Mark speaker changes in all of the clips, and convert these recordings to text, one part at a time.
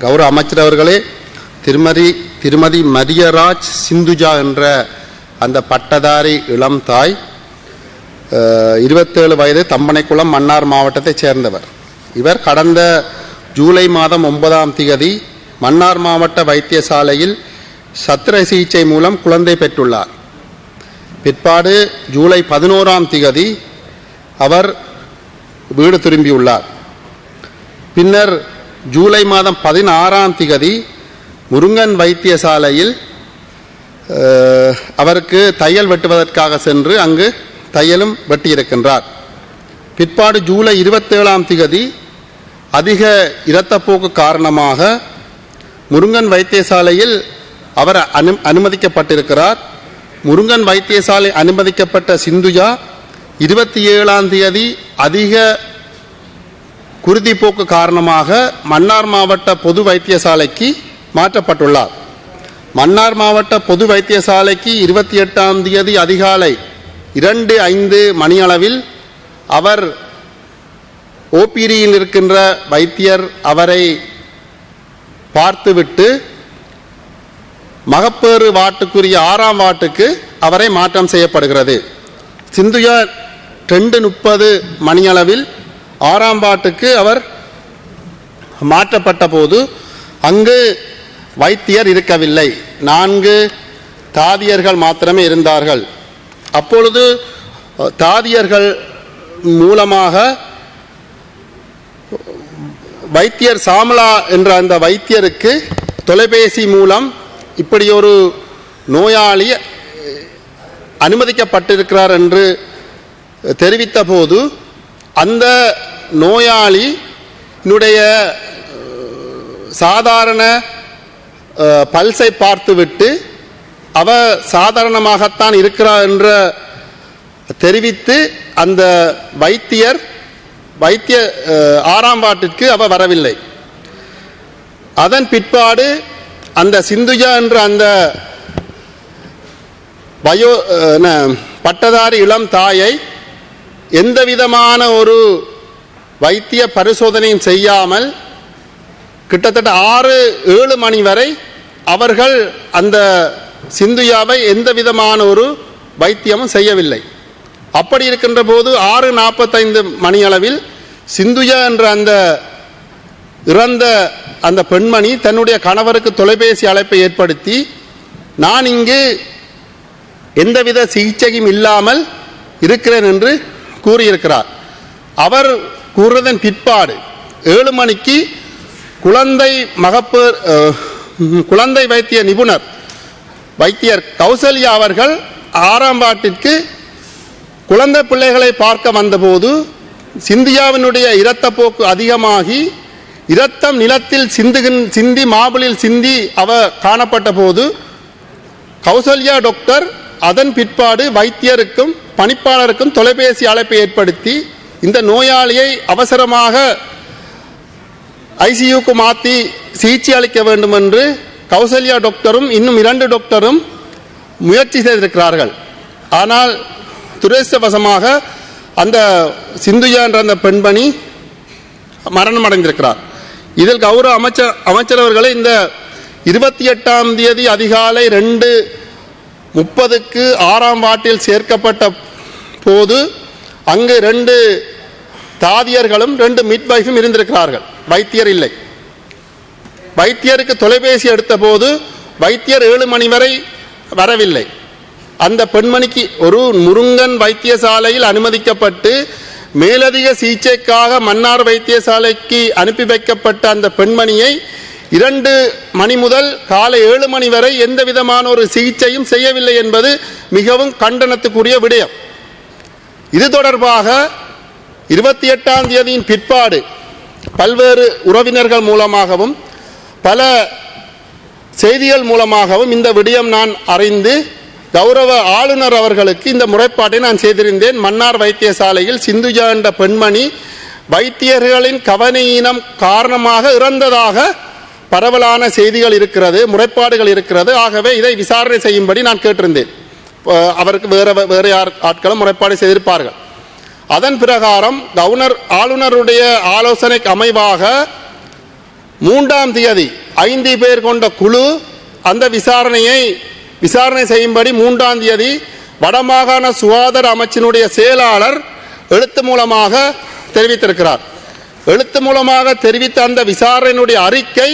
Speaker 1: கௌரவ அமைச்சர் அவர்களே, திருமதி மரியராஜ் சிந்துஜா என்ற அந்த பட்டதாரி இளம் தாய் 27 வயது, தம்பனைக்குளம், மன்னார் மாவட்டத்தைச் சேர்ந்தவர். இவர் கடந்த ஜூலை மாதம் 9ஆம் தேதி மன்னார் மாவட்ட வைத்தியசாலையில் சத்திர சிகிச்சை மூலம் குழந்தை பெற்றுள்ளார். பிற்பாடு ஜூலை 11ஆம் தேதி அவர் வீடு திரும்பியுள்ளார். பின்னர் ஜூலை மாதம் 16ஆம் தேதி முருங்கன் வைத்தியசாலையில் அவருக்கு தையல் வெட்டுவதற்காக சென்று அங்கு தையலும் வெட்டியிருக்கின்றார். பிற்பாடு ஜூலை 27ஆம் தேதி அதிக இரத்தப்போக்கு காரணமாக முருங்கன் வைத்தியசாலையில் அவர் அனுமதிக்கப்பட்டிருக்கிறார். முருங்கன் வைத்தியசாலை அனுமதிக்கப்பட்ட சிந்துஜா 27ஆம் தேதி அதிக குருதிப்போக்கு காரணமாக மன்னார் மாவட்ட பொது வைத்தியசாலைக்கு மாற்றப்பட்டுள்ளார். மன்னார் மாவட்ட பொது வைத்தியசாலைக்கு 28ஆம் தேதி அதிகாலை 2:05 மணியளவில் அவர் ஓபிடியில் இருக்கின்ற வைத்தியர் அவரை பார்த்துவிட்டு மகப்பேறு வார்டுக்குரிய 6ஆம் வார்டுக்கு அவரை மாற்றம் செய்யப்படுகிறது. சிந்துஜா 2:30 மணியளவில் 6ஆம் வார்டுக்கு அவர் மாற்றப்பட்ட போது அங்கு வைத்தியர் இருக்கவில்லை. 4 தாதியர்கள் மாத்திரமே இருந்தார்கள். அப்பொழுது தாதியர்கள் மூலமாக வைத்தியர் சாமலா என்ற அந்த வைத்தியருக்கு தொலைபேசி மூலம் இப்படி ஒரு நோயாளி அனுமதிக்கப்பட்டிருக்கிறார் என்று தெரிவித்த போது அந்த நோயாளியினுடைய சாதாரண பல்ஸை பார்த்துவிட்டு அவர் சாதாரணமாகத்தான் இருக்கிறார் என்று தெரிவித்து அந்த வைத்திய 6ஆம் வார்டிற்கு அவர் வரவில்லை. அதன் பிற்பாடு அந்த சிந்துஜா என்ற அந்த பட்டதாரி இளம் தாயை எந்த விதமான ஒரு வைத்திய பரிசோதனையும் செய்யாமல் கிட்டத்தட்ட 6-7 மணி வரை அவர்கள் அந்த சிந்துஜாவை எந்த விதமான ஒரு வைத்தியமும் செய்யவில்லை. அப்படி இருக்கின்ற போது 6:45 மணியளவில் சிந்துஜா என்ற அந்த இறந்த அந்த பெண்மணி தன்னுடைய கணவருக்கு தொலைபேசி அழைப்பை ஏற்படுத்தி, நான் இங்கு எந்தவித சிகிச்சையும் இல்லாமல் இருக்கிறேன் என்று கூறியிருக்கிறார். அவர் கூறுவதன் பிற்பாடு 7 மணிக்கு குழந்தை வைத்திய நிபுணர் வைத்தியர் கௌசல்யா அவர்கள் 6ஆம் வார்டிற்கு குழந்தை பிள்ளைகளை பார்க்க வந்தபோது சிந்தியாவினுடைய இரத்தப்போக்கு அதிகமாகி இரத்தம் நிலத்தில் சிந்தி மாபுலில் சிந்தி அவர் காணப்பட்ட போது கௌசல்யா டாக்டர் அதன் பிற்பாடு வைத்தியருக்கும் பணிப்பாளருக்கும் தொலைபேசி அழைப்பை ஏற்படுத்தி இந்த நோயாளியை அவசரமாக ஐசியூக்கு மாற்றி சிகிச்சை அளிக்க வேண்டும் என்று கௌசல்யா டாக்டரும் இன்னும் 2 டாக்டரும் முயற்சி செய்திருக்கிறார்கள். ஆனால் துரதிர்ஷ்டவசமாக அந்த சிந்துஜா என்ற அந்த பெண்மணி மரணம் அடைந்திருக்கிறார். இதில் கௌரவ அமைச்சர் அவர்களை இந்த 28ஆம் தேதி அதிகாலை 2:30க்கு 6ஆம் வார்டில் சேர்க்கப்பட்ட போது அங்கு 2 தாதியர்களும் 2 மிட்வைஃபும் இருந்திருக்கிறார்கள். வைத்தியர் இல்லை. வைத்தியருக்கு தொலைபேசி எடுத்த போது வைத்தியர் 7 மணி வரை வரவில்லை. அந்த பெண்மணிக்கு ஒரு முருங்கன் வைத்தியசாலையில் அனுமதிக்கப்பட்டு மேலதிக சிகிச்சைக்காக மன்னார் வைத்தியசாலைக்கு அனுப்பி வைக்கப்பட்ட அந்த பெண்மணியை 2 மணி முதல் காலை 7 மணி வரை எந்த விதமான ஒரு சிகிச்சையும் செய்யவில்லை என்பது மிகவும் கண்டனத்துக்குரிய விடயம். இது தொடர்பாக 28ஆம் தேதியின் பிற்பாடு பல்வேறு உறவினர்கள் மூலமாகவும் பல செய்திகள் மூலமாகவும் இந்த விடயம் நான் அறிந்து கௌரவ ஆளுநர் அவர்களுக்கு இந்த முறைப்பாட்டை நான் செய்திருந்தேன். மன்னார் வைத்தியசாலையில் சிந்துஜா என்ற பெண்மணி வைத்தியர்களின் கவனஈனம் காரணமாக இறந்ததாக பரவலான செய்திகள் இருக்கிறது, முறைப்பாடுகள் இருக்கிறது. ஆகவே இதை விசாரணை செய்யும்படி நான் கேட்டிருந்தேன். அவருக்கு வேறு ஆட்களும் முறைப்பாடு செய்திருப்பார்கள். அதன் பிரகாரம் ஆளுநருடைய ஆலோசனைக்கு அமைவாக 3ஆம் தேதி 5 பேர் கொண்ட குழு அந்த விசாரணை செய்யும்படி 3ஆம் தேதி வடமாகாண சுகாதார அமைச்சினுடைய செயலாளர் எழுத்து மூலமாக தெரிவித்திருக்கிறார். எழுத்து மூலமாக தெரிவித்த அந்த விசாரணையினுடைய அறிக்கை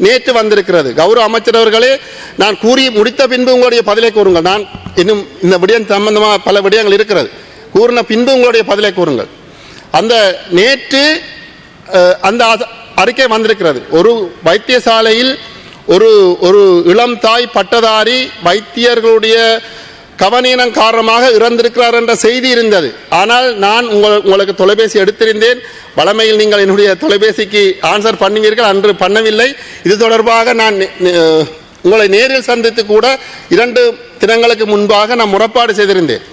Speaker 1: நேற்று வந்திருக்கிறது. கௌரவ அமைச்சர் அவர்களே, நான் கூறி முடித்த பின்பு உங்களுடைய பதிலை கூறுங்கள். நான் இன்னும் இந்த விடயம் சம்பந்தமாக பல விடயங்கள் இருக்கிறது. கூறின பின்பு உங்களுடைய பதிலை கூறுங்கள். அந்த நேற்று அந்த அறிக்கை வந்திருக்கிறது. ஒரு வைத்தியசாலையில் ஒரு இளம் தாய் பட்டதாரி வைத்தியர்களுடைய கவனீனம் காரணமாக இறந்திருக்கிறார் என்ற செய்தி இருந்தது. ஆனால் நான் உங்களுக்கு தொலைபேசி எடுத்திருந்தேன். வழமையில் நீங்கள் என்னுடைய தொலைபேசிக்கு ஆன்சர் பண்ணுவீர்கள், அன்று பண்ணவில்லை. இது தொடர்பாக நான் உங்களை நேரில் சந்தித்து கூட 2 தினங்களுக்கு முன்பாக நான் முறைப்பாடு செய்திருந்தேன்.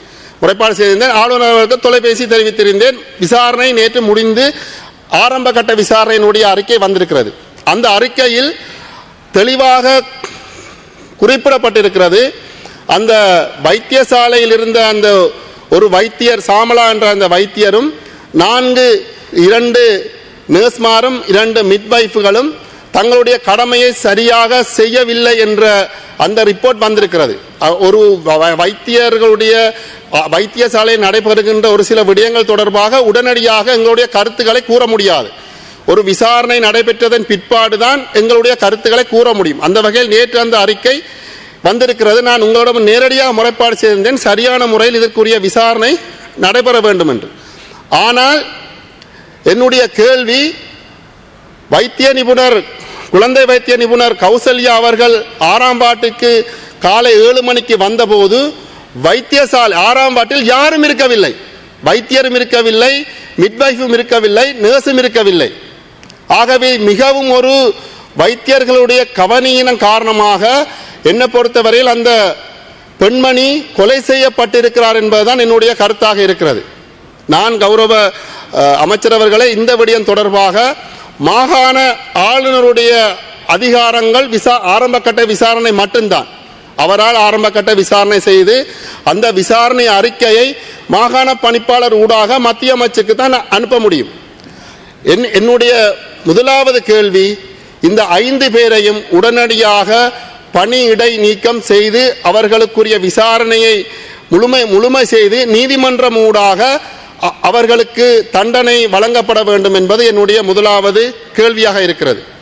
Speaker 1: ஆளுநர் அவர்களுக்கு தொலைபேசி தெரிவித்திருந்தேன். விசாரணை நேற்று முடிந்து ஆரம்ப கட்ட விசாரணையினுடைய அறிக்கை வந்திருக்கிறது. அந்த அறிக்கையில் தெளிவாக குறிப்பிடப்பட்டிருக்கிறது, அந்த வைத்தியசாலையில் இருந்த அந்த ஒரு வைத்தியர் சாமலா என்ற அந்த வைத்தியரும் 2 நர்ஸ்மாரும் 2 மிட்வைஃப்களும் தங்களுடைய கடமையை சரியாக செய்யவில்லை என்ற அந்த ரிப்போர்ட் வந்திருக்கிறது. ஒரு வைத்தியர்களுடைய வைத்தியசாலை நடைபெறுகின்ற ஒரு சில விடயங்கள் தொடர்பாக உடனடியாக எங்களுடைய கருத்துக்களை கூற முடியாது. ஒரு விசாரணை நடைபெற்றதன் பிற்பாடுதான் எங்களுடைய கருத்துக்களை கூற முடியும். அந்த வகையில் நேற்று அந்த அறிக்கை வந்திருக்கிறது. நான் உங்களிடம் நேரடியாக முறைப்பாடு செய்திருந்தேன், சரியான முறையில் இதற்குரிய விசாரணை நடைபெற வேண்டும் என்று. ஆனால் என்னுடைய கேள்வி, வைத்திய நிபுணர் குழந்தை வைத்திய நிபுணர் கௌசல்யா அவர்கள் 6ஆம் வார்டுக்கு காலை 7 மணிக்கு வந்தபோது வைத்தியசாலை 6ஆம் வார்டில் யாரும் இருக்கவில்லை. வைத்தியரும் இருக்கவில்லை, மிட்வைஃபும் இருக்கவில்லை, நர்ஸும் இருக்கவில்லை. ஆகவே மிகவும் ஒரு வைத்தியர்களுடைய கவனீனம் காரணமாக என்னை பொறுத்தவரையில் அந்த பெண்மணி கொலை செய்யப்பட்டிருக்கிறார் என்பதுதான் என்னுடைய கருத்தாக இருக்கிறது. நான் கௌரவ அமைச்சர் அவர்களே, இந்த விடயம் தொடர்பாக மாகாண ஆளுநருடைய அதிகாரங்கள் ஆரம்ப கட்ட விசாரணை மட்டும்தான். அவரால் ஆரம்ப கட்ட விசாரணை செய்து அந்த விசாரணை அறிக்கையை மாகாண பணிப்பாளர் ஊடாக மத்திய அமைச்சுக்கு தான் அனுப்ப முடியும். என்னுடைய முதலாவது கேள்வி, இந்த 5 பேரையும் உடனடியாக பணியிடை நீக்கம் செய்து அவர்களுக்குரிய விசாரணையை முழுமை செய்து நீதிமன்றம் ஊடாக அவர்களுக்கு தண்டனை வழங்கப்பட வேண்டும் என்பது என்னுடைய முதலாவது கேள்வியாக இருக்கிறது.